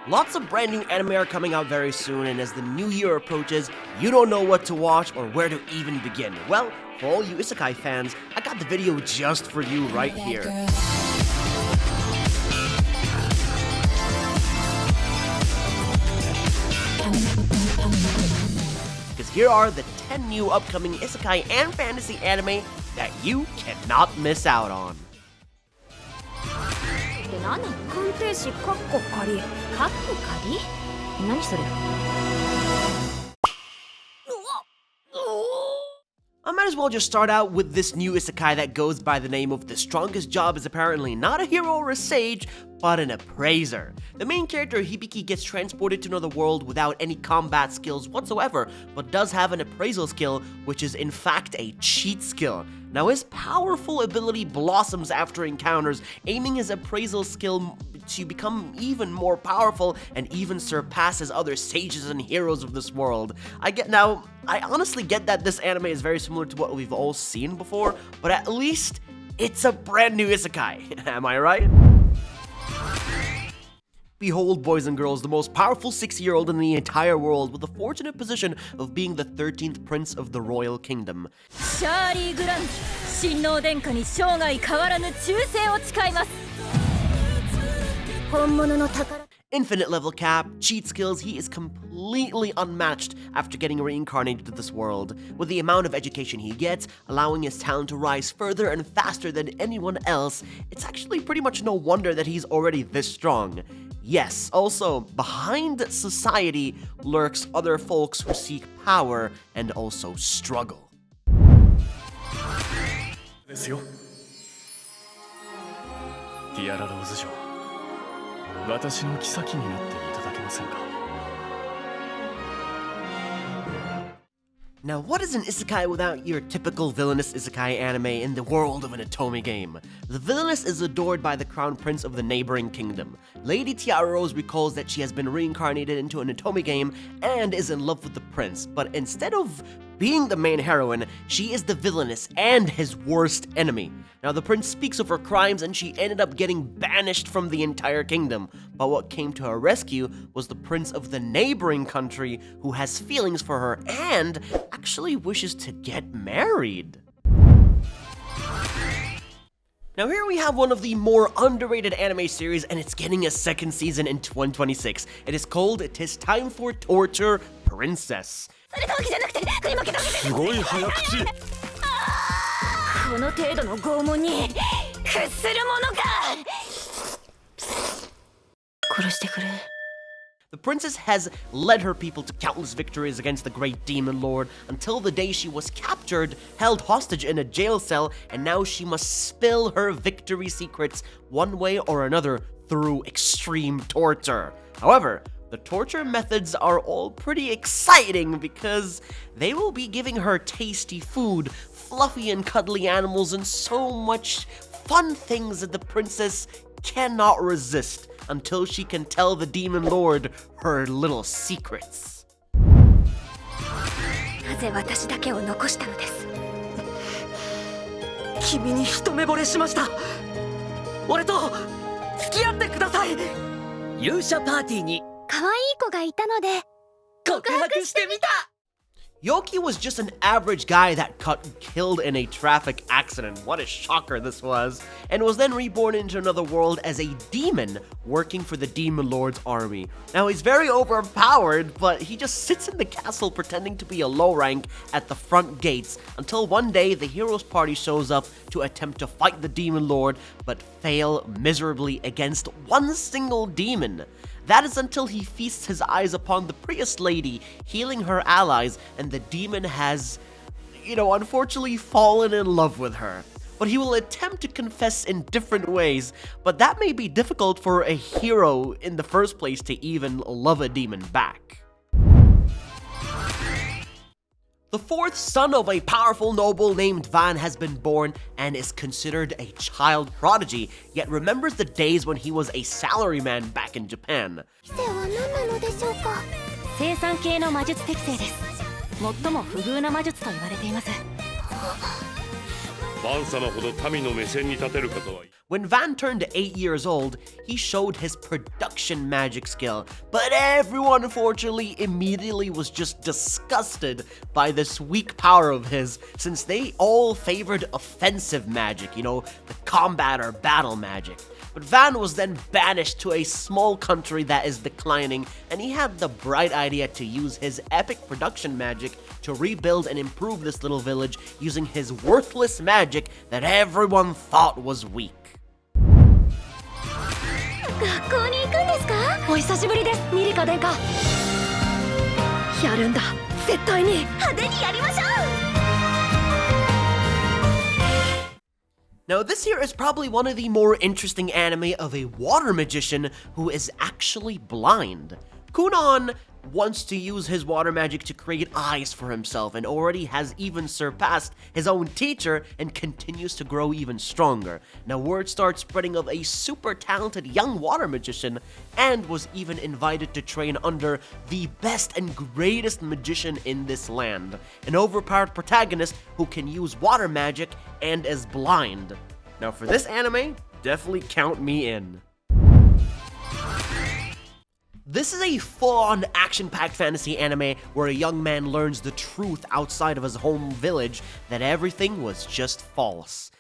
Lots of brand new anime are coming out very soon, and as the new year approaches, you don't know what to watch or where to even begin. Well, for all you Isekai fans, I got the video just for you right here. Because here are the 10 new upcoming Isekai and Fantasy anime that you cannot miss out on. I might as well just start out with this new isekai that goes by the name of the strongest job is apparently not a hero or a sage, but an appraiser. The main character, Hibiki, gets transported to another world without any combat skills whatsoever, but does have an appraisal skill, which is in fact a cheat skill. Now his powerful ability blossoms after encounters, aiming his appraisal skill to become even more powerful and even surpasses other sages and heroes of this world. I honestly get that this anime is very similar to what we've all seen before, but at least it's a brand new isekai. Am I right? Behold, boys and girls, the most powerful 6-year-old in the entire world with the fortunate position of being the 13th prince of the royal kingdom. Infinite level cap, cheat skills, he is completely unmatched after getting reincarnated to this world. With the amount of education he gets, allowing his talent to rise further and faster than anyone else, it's actually pretty much no wonder that he's already this strong. Yes, also, behind society lurks other folks who seek power and also struggle. Now, what is an isekai without your typical villainous isekai anime in the world of an otome game? The villainess is adored by the crown prince of the neighboring kingdom. Lady Tiara Rose recalls that she has been reincarnated into an otome game and is in love with the prince, but instead of being the main heroine, she is the villainess and his worst enemy. Now, the prince speaks of her crimes and she ended up getting banished from the entire kingdom. But what came to her rescue was the prince of the neighboring country who has feelings for her and actually wishes to get married. Now here we have one of the more underrated anime series, and it's getting a second season in 2026. It is called "'Tis Time for Torture Princess." The princess has led her people to countless victories against the great demon lord until the day she was captured, held hostage in a jail cell, and now she must spill her victory secrets one way or another through extreme torture. However, the torture methods are all pretty exciting because they will be giving her tasty food, fluffy and cuddly animals, and so much fun things that the princess cannot resist until she can tell the demon lord her little secrets. Yoki was just an average guy that got killed in a traffic accident. What a shocker this was. And was then reborn into another world as a demon working for the demon lord's army. Now he's very overpowered, but he just sits in the castle pretending to be a low rank at the front gates until one day the hero's party shows up to attempt to fight the demon lord but fail miserably against one single demon. That is until he feasts his eyes upon the priest lady, healing her allies, and the demon has, unfortunately fallen in love with her. But he will attempt to confess in different ways, but that may be difficult for a hero in the first place to even love a demon back. The fourth son of a powerful noble named Van has been born and is considered a child prodigy, yet remembers the days when he was a salaryman back in Japan. When Van turned 8 years old, he showed his production magic skill, but everyone unfortunately immediately was just disgusted by this weak power of his, since they all favored offensive magic, the combat or battle magic. But Van was then banished to a small country that is declining, and he had the bright idea to use his epic production magic to rebuild and improve this little village using his worthless magic that everyone thought was weak. 学校に行くんですか？お久しぶりです、ミリカ殿下。やるんだ、絶対に。派手にやりましょう。Now this here is probably one of the more interesting anime of a water magician who is actually blind. Kunon wants to use his water magic to create eyes for himself and already has even surpassed his own teacher and continues to grow even stronger. Now word starts spreading of a super talented young water magician and was even invited to train under the best and greatest magician in this land, an overpowered protagonist who can use water magic and is blind. Now for this anime, definitely count me in. This is a full-on action-packed fantasy anime where a young man learns the truth outside of his home village that everything was just false.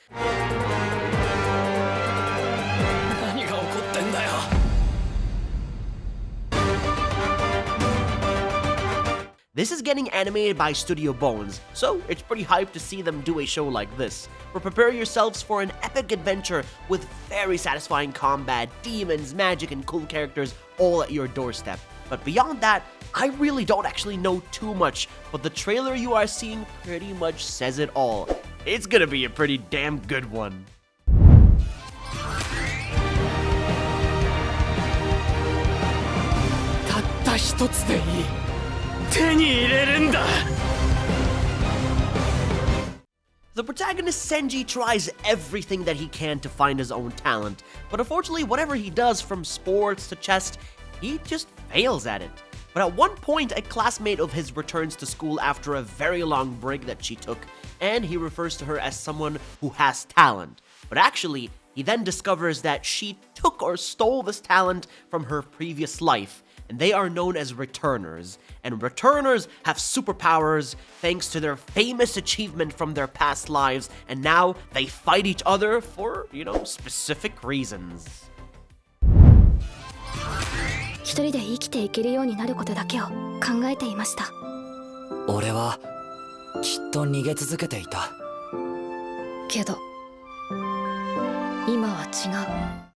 This is getting animated by Studio Bones, so it's pretty hyped to see them do a show like this. But prepare yourselves for an epic adventure with very satisfying combat, demons, magic, and cool characters all at your doorstep. But beyond that, I really don't actually know too much, but the trailer you are seeing pretty much says it all. It's gonna be a pretty damn good one. The protagonist Senji tries everything that he can to find his own talent, but unfortunately whatever he does from sports to chess, he just fails at it. But at one point, a classmate of his returns to school after a very long break that she took, and he refers to her as someone who has talent. But actually, he then discovers that she took or stole this talent from her previous life, and they are known as returners. And returners have superpowers thanks to their famous achievement from their past lives, and now they fight each other for, specific reasons. 一人で生きていけるようになることだけを考えていました。俺はきっと逃げ続けていた。けど、今は違う。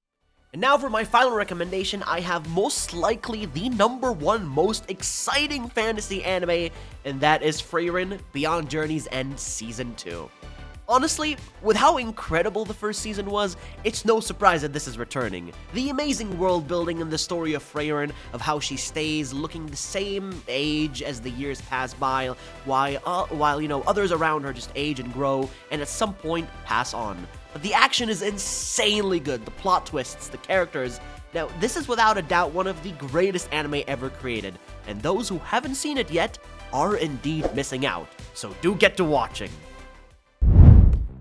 And now for my final recommendation, I have most likely the #1 most exciting fantasy anime, and that is Frieren Beyond Journey's End Season 2. Honestly, with how incredible the first season was, it's no surprise that this is returning. The amazing world building and the story of Frieren, of how she stays looking the same age as the years pass by, while others around her just age and grow, and at some point pass on. But the action is insanely good, the plot twists, the characters. Now, this is without a doubt one of the greatest anime ever created, and those who haven't seen it yet are indeed missing out, so do get to watching.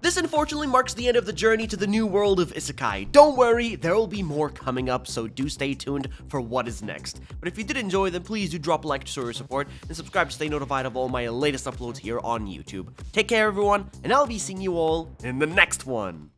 This unfortunately marks the end of the journey to the new world of Isekai. Don't worry, there will be more coming up, so do stay tuned for what is next. But if you did enjoy, then please do drop a like to show your support, and subscribe to stay notified of all my latest uploads here on YouTube. Take care everyone, and I'll be seeing you all in the next one.